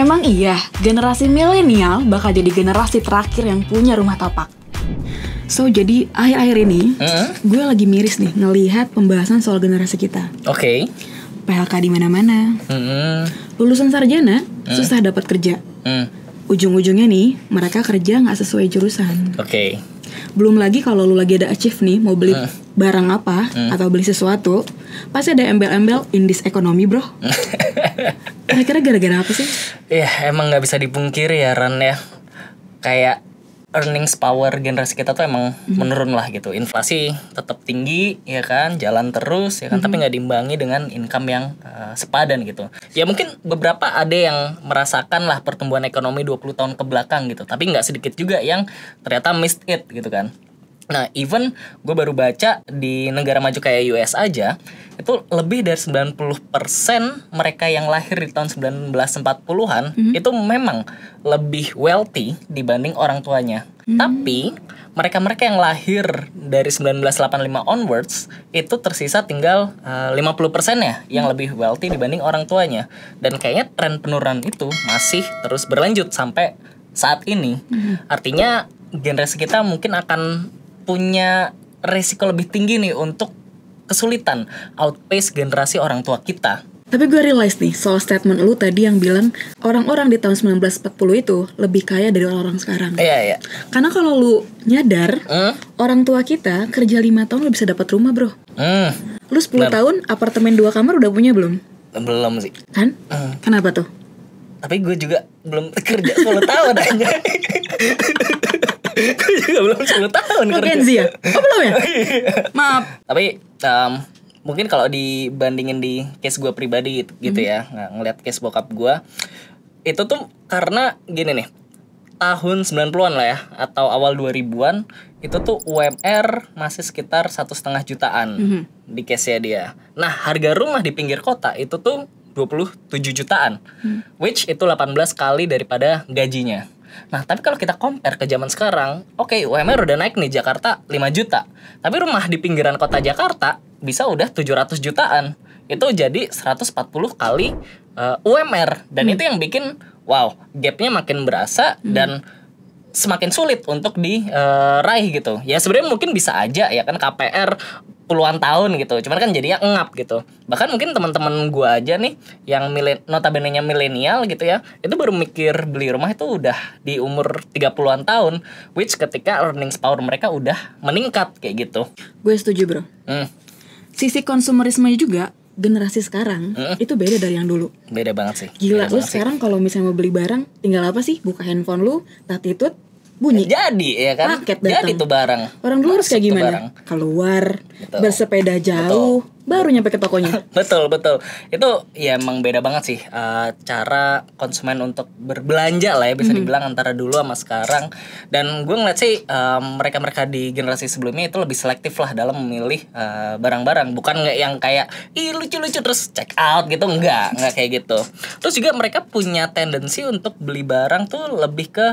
Emang iya, generasi milenial bakal jadi generasi terakhir yang punya rumah tapak. So, jadi akhir-akhir ini gue lagi miris nih ngelihat pembahasan soal generasi kita. Oke. PHK di mana-mana. Lulusan sarjana susah dapat kerja. Ujung-ujungnya nih mereka kerja nggak sesuai jurusan. Oke. Belum lagi kalau lu lagi ada achieve nih mau beli barang apa atau beli sesuatu, pasti ada embel-embel in this economy, bro. Kira-kira gara-gara apa sih? Ya emang nggak bisa dipungkiri ya Ran ya. Kayak earnings power generasi kita tuh emang menurun lah gitu. Inflasi tetap tinggi ya kan, jalan terus ya kan, tapi nggak diimbangi dengan income yang sepadan gitu. Ya mungkin beberapa ada yang merasakan lah pertumbuhan ekonomi 20 tahun ke belakang gitu, tapi nggak sedikit juga yang ternyata missed it gitu kan. Nah, even gue baru baca di negara maju kayak US aja, itu lebih dari 90% mereka yang lahir di tahun 1940-an itu memang lebih wealthy dibanding orang tuanya. Tapi mereka-mereka yang lahir dari 1985 onwards itu tersisa tinggal 50% ya yang lebih wealthy dibanding orang tuanya. Dan kayaknya tren penurunan itu masih terus berlanjut sampai saat ini. Artinya generasi kita mungkin akan punya resiko lebih tinggi nih untuk kesulitan outpace generasi orang tua kita. Tapi gue realize nih soal statement lu tadi yang bilang orang-orang di tahun 1940 itu lebih kaya dari orang-orang sekarang. Iya. Karena kalau lu nyadar, orang tua kita kerja 5 tahun lu bisa dapat rumah, bro. Lu 10 tahun apartemen 2 kamar udah punya belum? Belum sih. Kan? Kenapa tuh? Tapi gue juga belum kerja 10 tahun aja. Gue juga belum 10 tahun kerja. Gen Z ya? Oh belum ya? Maaf. Tapi mungkin kalau dibandingin di case gue pribadi gitu ya, ngeliat case bokap gue, itu tuh karena gini nih, tahun 90-an lah ya, atau awal 2000-an, itu tuh UMR masih sekitar 1,5 jutaan di case-nya dia. Nah, harga rumah di pinggir kota itu tuh 27 jutaan, which itu 18 kali daripada gajinya. Nah, tapi kalau kita compare ke zaman sekarang, oke, UMR udah naik nih, Jakarta 5 juta. Tapi rumah di pinggiran kota Jakarta bisa udah 700 jutaan. Itu jadi 140 kali UMR. Dan itu yang bikin, wow, gapnya makin berasa dan semakin sulit untuk diraih gitu. Ya sebenarnya mungkin bisa aja ya kan KPR puluhan tahun gitu, cuman kan jadinya ngap gitu. Bahkan mungkin teman-teman gue aja nih yang notabene-nya milenial gitu ya, itu baru mikir beli rumah itu udah di umur 30-an tahun, which ketika earnings power mereka udah meningkat kayak gitu. Gue setuju, bro. Sisi konsumerisme juga generasi sekarang itu beda dari yang dulu. Beda banget sih. Gila, lu sekarang kalau misalnya mau beli barang, tinggal apa sih? Buka handphone lu, tatitut, bunyi. Jadi ya kan, paket datang. jadi tuh barang. Orang dulu harus kayak gimana? Keluar, bersepeda jauh, baru nyampe ke tokonya. Betul. Itu ya emang beda banget sih cara konsumen untuk berbelanja lah ya, bisa dibilang antara dulu sama sekarang. Dan gue ngeliat sih mereka-mereka di generasi sebelumnya itu lebih selektif lah dalam memilih barang-barang. Bukan nggak yang kayak ih lucu-lucu terus check out gitu, nggak kayak gitu. Terus juga mereka punya tendensi untuk beli barang tuh lebih ke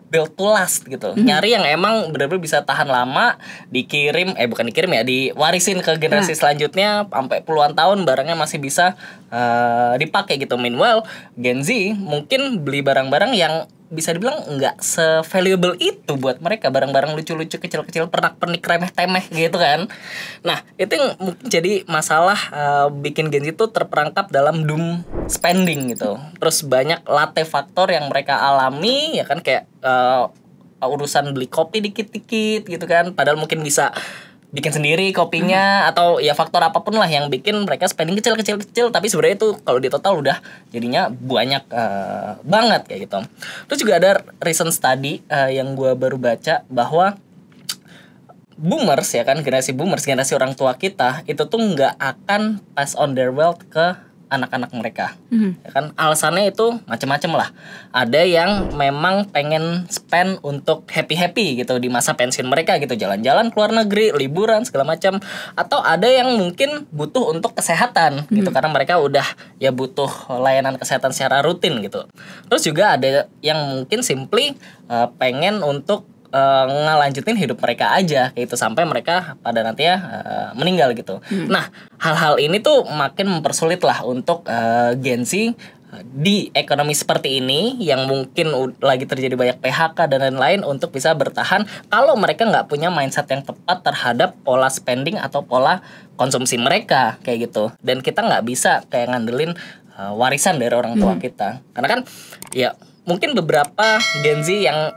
build to last gitu. Nyari yang emang benar-benar bisa tahan lama, bukan dikirim ya, diwarisin ke generasi selanjutnya sampai puluhan tahun barangnya masih bisa dipakai gitu. Meanwhile, Gen Z mungkin beli barang-barang yang bisa dibilang nggak se-valuable itu buat mereka, barang-barang lucu-lucu kecil-kecil pernak-pernik remeh-temeh gitu kan. Nah, itu yang mungkin jadi masalah bikin Gen Z itu terperangkap dalam doom spending gitu. Terus banyak latte faktor yang mereka alami ya kan, kayak urusan beli kopi dikit-dikit gitu kan, padahal mungkin bisa bikin sendiri kopinya atau ya faktor apapun lah yang bikin mereka spending kecil, tapi sebenarnya itu kalau di total udah jadinya banyak banget kayak gitu. Terus juga ada recent study yang gue baru baca bahwa boomers ya kan, generasi orang tua kita itu tuh nggak akan pass on their wealth ke anak-anak mereka. Ya kan, alasannya itu macam-macam lah. Ada yang memang pengen spend untuk happy gitu di masa pensiun mereka gitu, jalan-jalan ke luar negeri, liburan segala macam. Atau ada yang mungkin butuh untuk kesehatan gitu, karena mereka udah ya butuh layanan kesehatan secara rutin gitu. Terus juga ada yang mungkin simply pengen untuk ngelanjutin hidup mereka aja gitu sampai mereka pada nantinya meninggal gitu. Nah, hal-hal ini tuh makin mempersulit lah untuk Gen Z di ekonomi seperti ini yang mungkin lagi terjadi banyak PHK dan lain-lain untuk bisa bertahan kalau mereka nggak punya mindset yang tepat terhadap pola spending atau pola konsumsi mereka kayak gitu. Dan kita nggak bisa kayak ngandelin warisan dari orang tua kita, karena kan ya mungkin beberapa Gen Z yang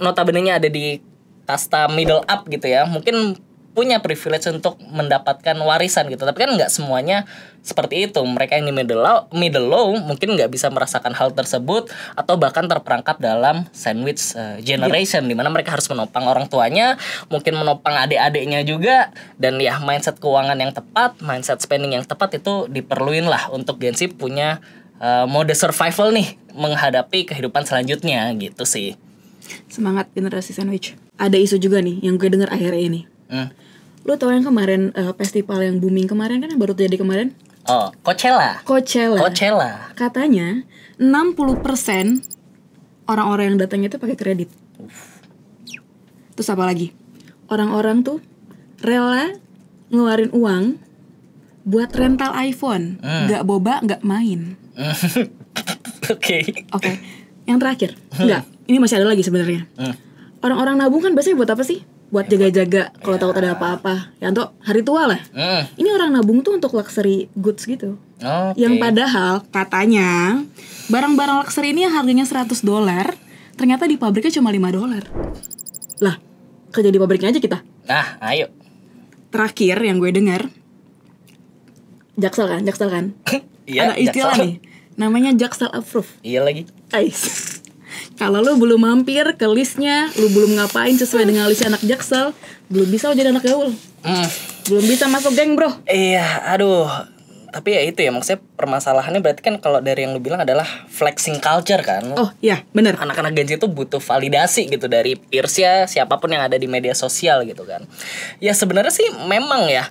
notabene-nya ada di kasta middle up gitu ya, mungkin punya privilege untuk mendapatkan warisan gitu, tapi kan nggak semuanya seperti itu. Mereka yang di middle low mungkin nggak bisa merasakan hal tersebut atau bahkan terperangkap dalam sandwich generation, di mana mereka harus menopang orang tuanya, mungkin menopang adik-adiknya juga. Dan ya mindset keuangan yang tepat, mindset spending yang tepat itu diperluin lah untuk Gen Z punya mode survival nih menghadapi kehidupan selanjutnya gitu sih. Semangat generasi sandwich. Ada isu juga nih yang gue dengar akhirnya ini. Lu tau yang kemarin festival yang booming kemarin kan, yang baru terjadi kemarin? Oh, Coachella. Katanya 60% orang-orang yang datang itu pakai kredit. Terus apa lagi? Orang-orang tuh rela ngeluarin uang buat rental iPhone. Gak boba, gak main. Oke. Yang terakhir, enggak, ini masih ada lagi sebenarnya. Orang-orang nabung kan biasanya buat apa sih? Buat jaga-jaga kalau takut ada apa-apa. Ya untuk hari tua lah. Ini orang nabung tuh untuk luxury goods gitu. Yang padahal katanya barang-barang luxury ini yang harganya $100, ternyata di pabriknya cuma $5. Lah, kerja di pabriknya aja kita. Nah, ayo. Terakhir yang gue dengar, Jaksel kan? Iya, ada istilah nih, namanya Jaksel approve. Iya lagi. Kalau lu belum mampir ke listnya, lu belum ngapain sesuai dengan list anak Jaksel, belum bisa lu jadi anak gaul. Belum bisa masuk geng, bro. Iya, aduh. Tapi ya itu ya, maksudnya permasalahannya berarti kan kalau dari yang lu bilang adalah flexing culture kan. Oh iya, bener. Anak-anak Gen Z itu butuh validasi gitu dari peersnya, siapapun yang ada di media sosial gitu kan. Ya sebenarnya sih memang ya,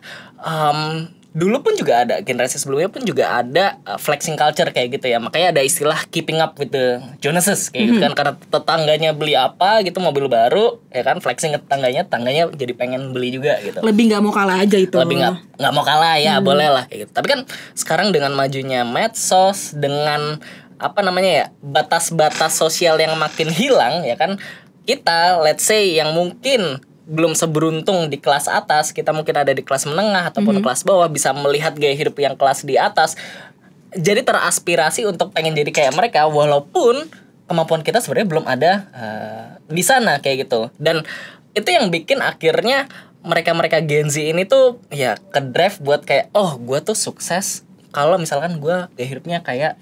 dulu pun juga ada, generasi sebelumnya pun juga ada flexing culture kayak gitu ya. Makanya ada istilah keeping up with the Jonases kayak gitu kan. Karena tetangganya beli apa gitu, mobil baru ya kan, flexing ke tetangganya jadi pengen beli juga gitu. Lebih gak mau kalah aja itu. Lebih gak mau kalah ya, boleh lah kayak gitu. Tapi kan sekarang dengan majunya medsos, dengan apa namanya ya, batas-batas sosial yang makin hilang ya kan, kita let's say yang mungkin belum seberuntung di kelas atas, kita mungkin ada di kelas menengah ataupun kelas bawah, bisa melihat gaya hidup yang kelas di atas, jadi teraspirasi untuk pengen jadi kayak mereka, walaupun kemampuan kita sebenarnya belum ada di sana kayak gitu. Dan itu yang bikin akhirnya mereka Gen Z ini tuh ya ke drive buat kayak, oh gue tuh sukses kalau misalkan gue gaya hidupnya kayak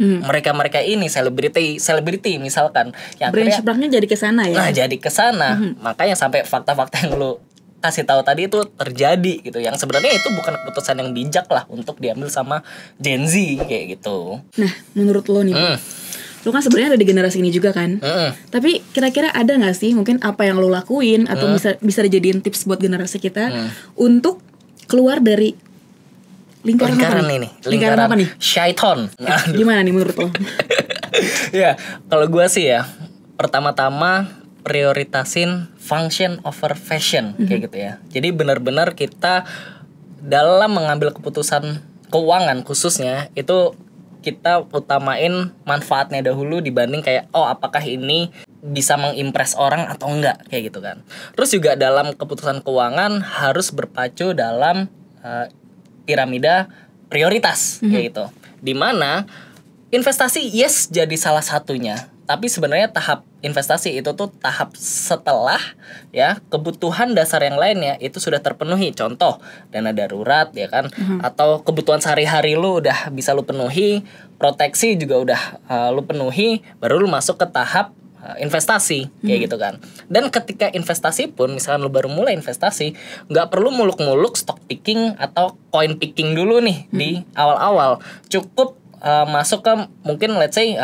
mereka ini selebriti misalkan, yang branch-branchnya jadi kesana ya. Nah jadi kesana, makanya sampai fakta-fakta yang lu kasih tahu tadi itu terjadi gitu, yang sebenarnya itu bukan keputusan yang bijak lah untuk diambil sama Gen Z kayak gitu. Nah menurut lo nih, lo kan sebenarnya ada di generasi ini juga kan. Tapi kira-kira ada nggak sih mungkin apa yang lo lakuin atau bisa dijadiin tips buat generasi kita untuk keluar dari lingkaran apa nih? Syaiton. Gimana nih menurut lo? Ya, kalau gue sih ya, pertama-tama prioritasin function over fashion kayak gitu ya. Jadi benar-benar kita dalam mengambil keputusan keuangan khususnya itu kita utamain manfaatnya dahulu dibanding kayak oh apakah ini bisa mengimpress orang atau enggak kayak gitu kan. Terus juga dalam keputusan keuangan harus berpacu dalam piramida prioritas kayak gitu. Dimana investasi yes jadi salah satunya, tapi sebenarnya tahap investasi itu tuh tahap setelah ya kebutuhan dasar yang lainnya itu sudah terpenuhi. Contoh dana darurat ya kan, atau kebutuhan sehari-hari lu udah bisa lu penuhi, proteksi juga udah lu penuhi, baru lu masuk ke tahap investasi kayak gitu kan. Dan ketika investasi pun misalkan lu baru mulai investasi, nggak perlu muluk-muluk stock picking atau coin picking dulu nih di awal-awal. Cukup masuk ke mungkin let's say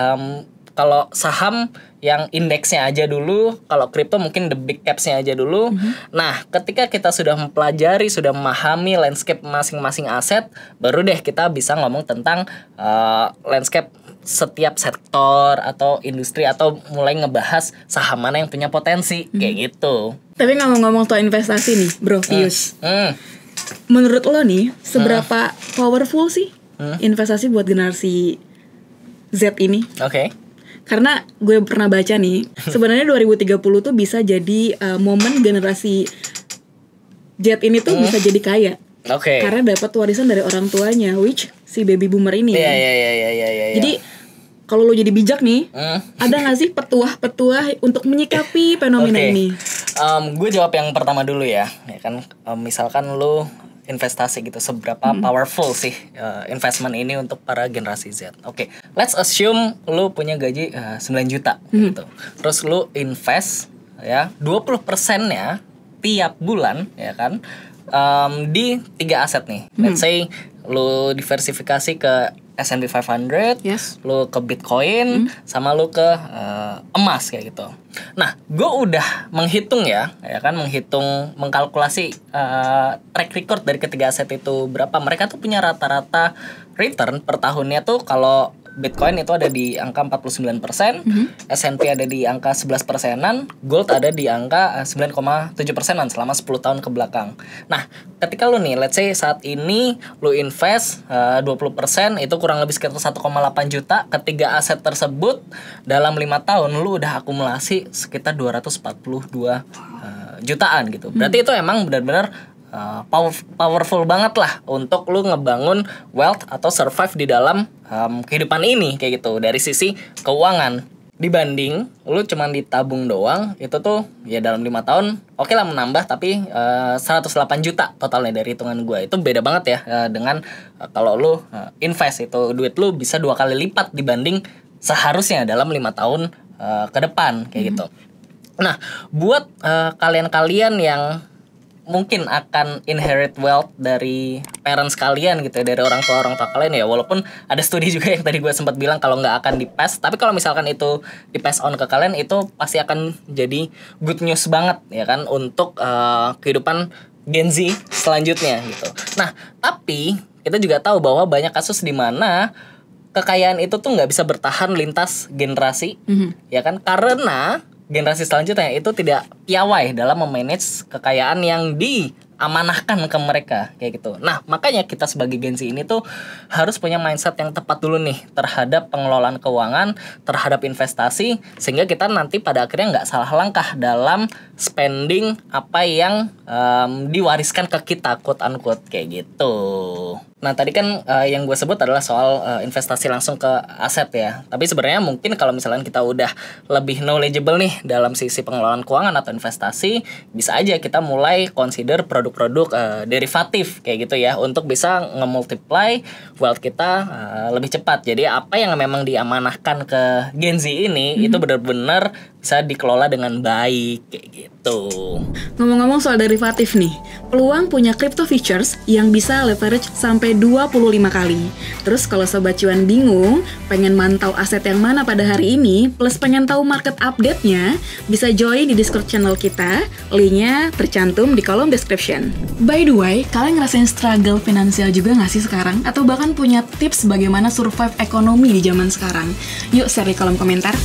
kalau saham yang indeksnya aja dulu, kalau kripto mungkin the big capsnya aja dulu. Nah, ketika kita sudah mempelajari, sudah memahami landscape masing-masing aset, baru deh kita bisa ngomong tentang landscape setiap sektor atau industri, atau mulai ngebahas saham mana yang punya potensi kayak gitu. Tapi ngomong-ngomong soal investasi nih, Bro Pius. Menurut lo nih, seberapa powerful sih investasi buat generasi Z ini. Oke. Karena gue pernah baca nih, sebenarnya 2030 tuh bisa jadi momen generasi Z ini tuh bisa jadi kaya. Oke. Karena dapat warisan dari orang tuanya, which si baby boomer ini. Iya. Jadi kalau lo jadi bijak nih, ada nggak sih petuah-petuah untuk menyikapi fenomena ini? Gue jawab yang pertama dulu ya kan, misalkan lo investasi gitu, seberapa powerful sih investment ini untuk para generasi Z. Oke, let's assume lo punya gaji 9 juta gitu. Terus lo invest ya 20%-nya tiap bulan ya kan, di 3 aset nih. Let's say lo diversifikasi ke S&P 500, lu ke Bitcoin, sama lu ke emas kayak gitu. Nah, gue udah menghitung ya kan, mengkalkulasi track record dari ketiga aset itu berapa. Mereka tuh punya rata-rata return per tahunnya tuh, kalau Bitcoin itu ada di angka 49%, S&P ada di angka 11%-an, Gold ada di angka 9,7%-an selama 10 tahun ke belakang. Nah, ketika lu nih, let's say saat ini lu invest 20%, itu kurang lebih sekitar 1,8 juta, ketiga aset tersebut dalam 5 tahun lu udah akumulasi sekitar 242 jutaan gitu. Berarti itu emang benar-benar powerful banget lah untuk lu ngebangun wealth atau survive di dalam kehidupan ini kayak gitu dari sisi keuangan. Dibanding lu cuman ditabung doang, itu tuh ya dalam 5 tahun oke lah menambah, tapi 108 juta totalnya dari hitungan gue. Itu beda banget ya dengan kalau lu invest, itu duit lu bisa 2 kali lipat dibanding seharusnya dalam 5 tahun ke depan kayak gitu. Nah, buat kalian-kalian yang mungkin akan inherit wealth dari parents kalian gitu ya, dari orang tua kalian ya, walaupun ada studi juga yang tadi gue sempat bilang kalau nggak akan di pass, tapi kalau misalkan itu di pass on ke kalian, itu pasti akan jadi good news banget ya kan untuk kehidupan Gen Z selanjutnya gitu. Nah, tapi kita juga tahu bahwa banyak kasus di mana kekayaan itu tuh nggak bisa bertahan lintas generasi, ya kan, karena generasi selanjutnya itu tidak piawai dalam memanage kekayaan yang diamanahkan ke mereka kayak gitu. Nah, makanya kita sebagai Gen Z ini tuh harus punya mindset yang tepat dulu nih terhadap pengelolaan keuangan, terhadap investasi, sehingga kita nanti pada akhirnya nggak salah langkah dalam spending apa yang diwariskan ke kita, quote unquote kayak gitu. Nah, tadi kan yang gue sebut adalah soal investasi langsung ke aset ya. Tapi sebenarnya mungkin kalau misalnya kita udah lebih knowledgeable nih dalam sisi pengelolaan keuangan atau investasi, bisa aja kita mulai consider produk-produk derivatif kayak gitu ya, untuk bisa nge-multiply wealth kita lebih cepat. Jadi apa yang memang diamanahkan ke Gen Z ini itu benar-benar bisa dikelola dengan baik kayak gitu. Ngomong-ngomong soal derivatif nih, Peluang punya crypto futures yang bisa leverage sampai 25 kali. Terus kalau Sobat Cuan bingung, pengen mantau aset yang mana pada hari ini, plus pengen tahu market update-nya, bisa join di Discord channel kita, linknya tercantum di kolom description. By the way, kalian ngerasain struggle finansial juga nggak sih sekarang? Atau bahkan punya tips bagaimana survive ekonomi di zaman sekarang? Yuk share di kolom komentar.